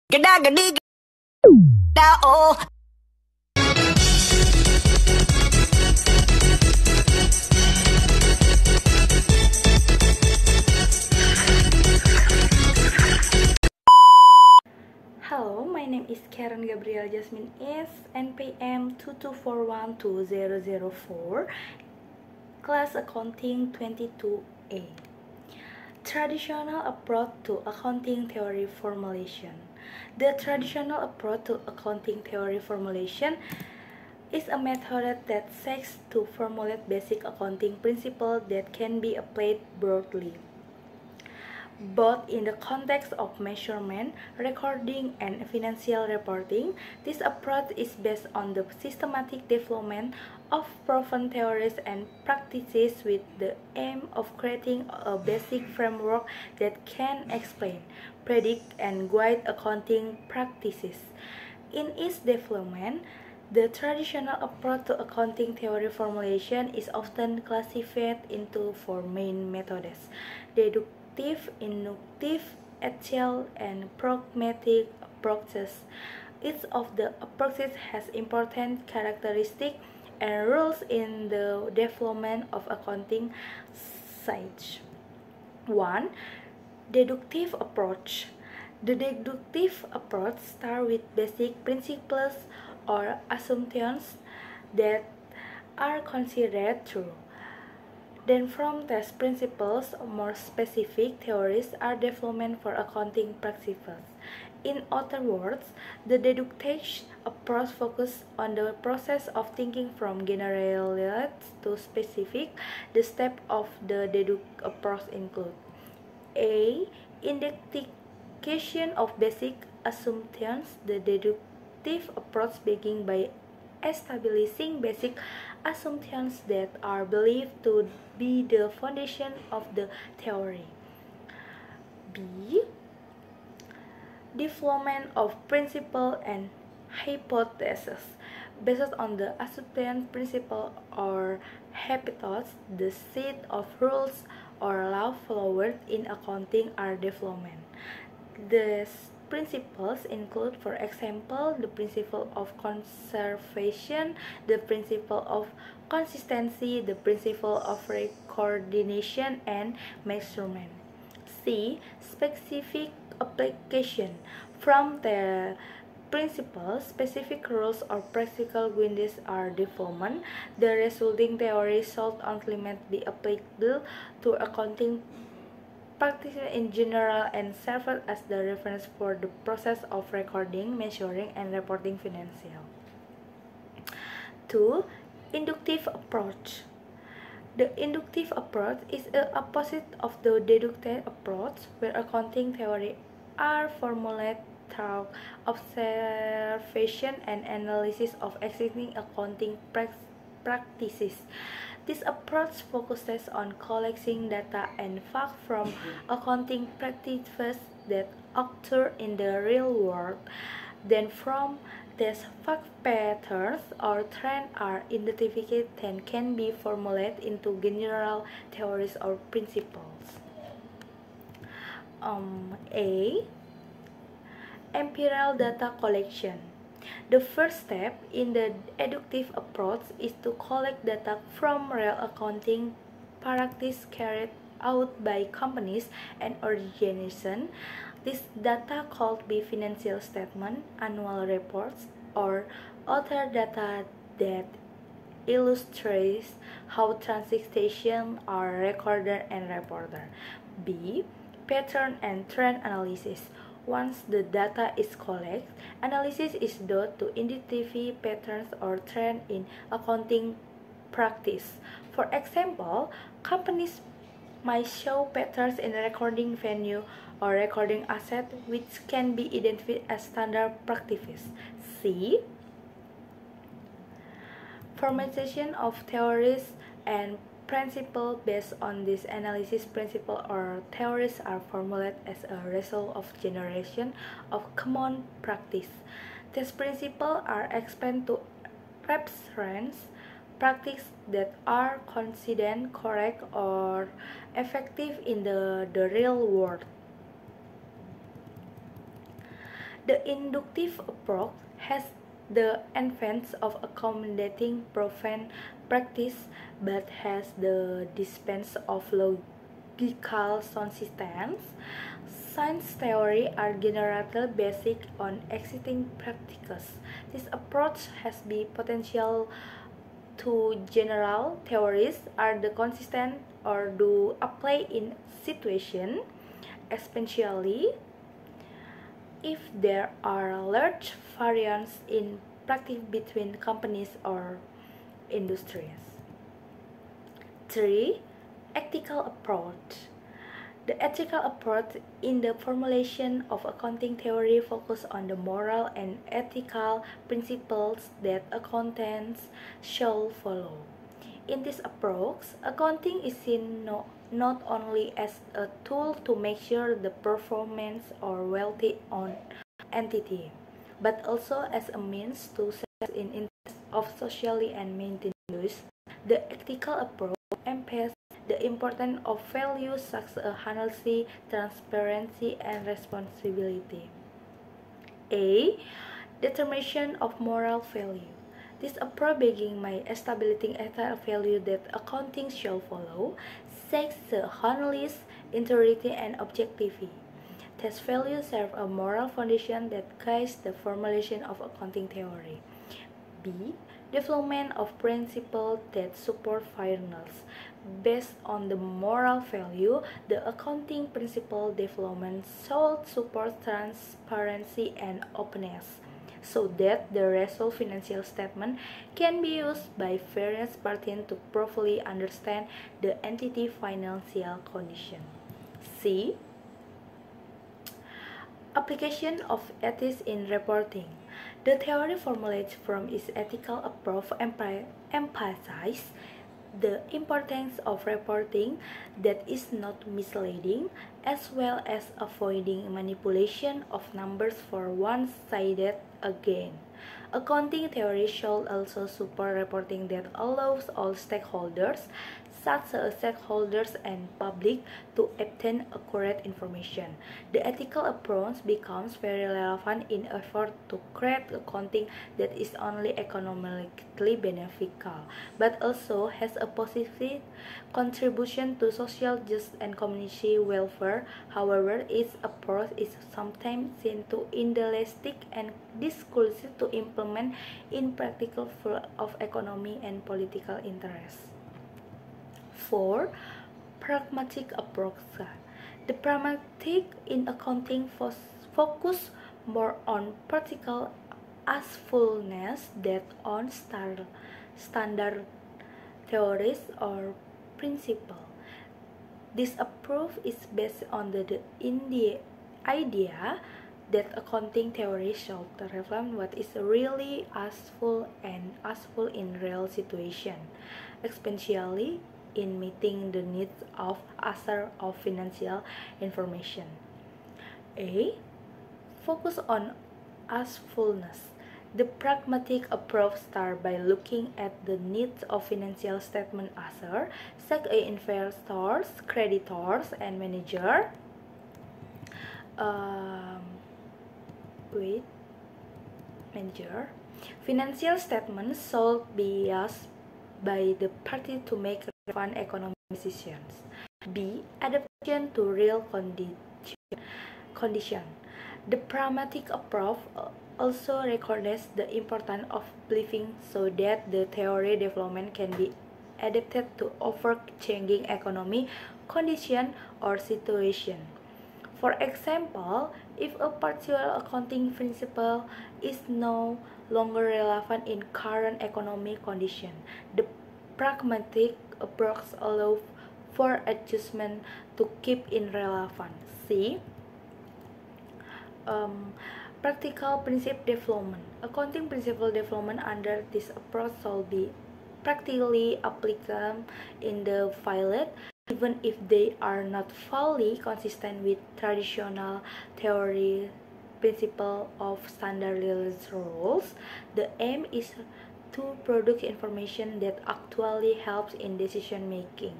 Gada gadi gada oh. Hello, my name is Karen Gabriel Jasmine S. NPM 22412004, Class Accounting 22A. Traditional approach to accounting theory formulation. The traditional approach to accounting theory formulation is a method that seeks to formulate basic accounting principles that can be applied broadly, both in the context of measurement, recording, and financial reporting. This approach is based on the systematic development of proven theories and practices with the aim of creating a basic framework that can explain, predict, and guide accounting practices. In its development, the traditional approach to accounting theory formulation is often classified into four main methods: deductive, inductive, actual, and pragmatic approaches. Each of the approaches has important characteristics and rules in the development of accounting science. 1. Deductive approach. The deductive approach starts with basic principles or assumptions that are considered true. Then from these principles, more specific theories are developed for accounting practices. In other words, the deductive approach focuses on the process of thinking from generalized to specific. The steps of the deductive approach include: A. Identification of basic assumptions. The deductive approach begins by establishing basic assumptions that are believed to be the foundation of the theory. B. Development of principle and hypothesis. Based on the assumption, principle, or hypothesis, the set of rules or law followed in accounting are developed. These principles include, for example, the principle of conservation, the principle of consistency, the principle of coordination and measurement. C. Specific application. From the principles, specific rules or practical guidance are developed. The resulting theory should ultimately be applicable to accounting practices in general and serve as the reference for the process of recording, measuring, and reporting financial. 2. Inductive approach. The inductive approach is the opposite of the deductive approach, where accounting theory are formulated through observation and analysis of existing accounting practices. This approach focuses on collecting data and facts from accounting practices that occur in the real world. Then from these fact patterns or trends are identified and can be formulated into general theories or principles. A. Empirical data collection. The first step in the deductive approach is to collect data from real accounting practice carried out by companies and organizations. This data could be financial statements, annual reports, or other data that illustrates how transactions are recorded and reported. B. Pattern and trend analysis. Once the data is collected, analysis is done to identify patterns or trends in accounting practice. For example, companies might show patterns in recording value or recording assets, which can be identified as standard practices. C. Formalization of theories and principles. Based on this analysis, principles or theories are formulated as a result of generation of common practice. These principles are explained to reference practices that are considered correct or effective in the real world. The inductive approach has the advantage of accommodating proven practice but has the disadvantage of logical consistency. Science theory are generally based on existing practices. This approach has the potential to general theories are the consistent or do apply in situation, especially if there are large variance in practice between companies or industries. 3. Ethical approach. The ethical approach in the formulation of accounting theory focus on the moral and ethical principles that accountants shall follow. In this approach, accounting is seen not only as a tool to measure the performance or wealth on entity, but also as a means to serve in interest of society and maintain use. The ethical approach emphasizes the importance of values such as honesty, transparency, and responsibility. A. Determination of moral value. This approach begins by establishing ethical value that accounting shall follow, seeks the honesty, integrity, and objectivity. These values serve a moral foundation that guides the formulation of accounting theory. B. Development of principles that support fairness. Based on the moral value, the accounting principle development should support transparency and openness, so that the result financial statement can be used by various parties to properly understand the entity financial condition. C. Application of ethics in reporting. The theory formulated from its ethical approach emphasizes the importance of reporting that is not misleading, as well as avoiding manipulation of numbers for one-sided gain. Accounting theory should also support reporting that allows all stakeholders, such as stakeholders and public, to obtain accurate information. The ethical approach becomes very relevant in effort to create accounting that is only economically beneficial, but also has a positive contribution to social justice and community welfare. However, its approach is sometimes seen too idealistic and discouraged to implement in practical field of economy and political interests. 4. Pragmatic approach. The pragmatic in accounting focus more on practical usefulness than on standard theories or principle. This approach is based on the idea that accounting theory should reflect what is really useful and useful in real situation, especially in meeting the needs of users of financial information. A. Focus on usefulness. The pragmatic approach starts by looking at the needs of financial statement users, such as investors, creditors, and managers. Financial statements should be used by the party to make relevant economic decisions. B. Adaptation to real condition. The pragmatic approach also recognizes the importance of believing so that the theory development can be adapted to ever-changing economic condition or situation. For example, if a particular accounting principle is no longer relevant in current economic condition, the pragmatic approach allows for adjustment to keep in relevance. C. Practical principle development. Accounting principle development under this approach shall be practically applicable in the field, even if they are not fully consistent with traditional theory principle of standardized rules. The aim is to produce information that actually helps in decision making.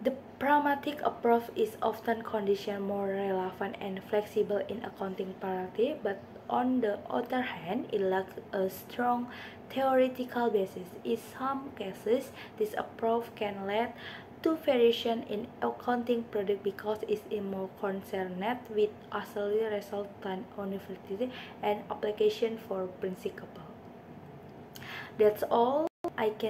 The pragmatic approach is often considered more relevant and flexible in accounting practice, but on the other hand, it lacks a strong theoretical basis. In some cases, this approach can lead to variation in accounting product because it is more concerned with actually resultant uniformity and application for principle. That's all I can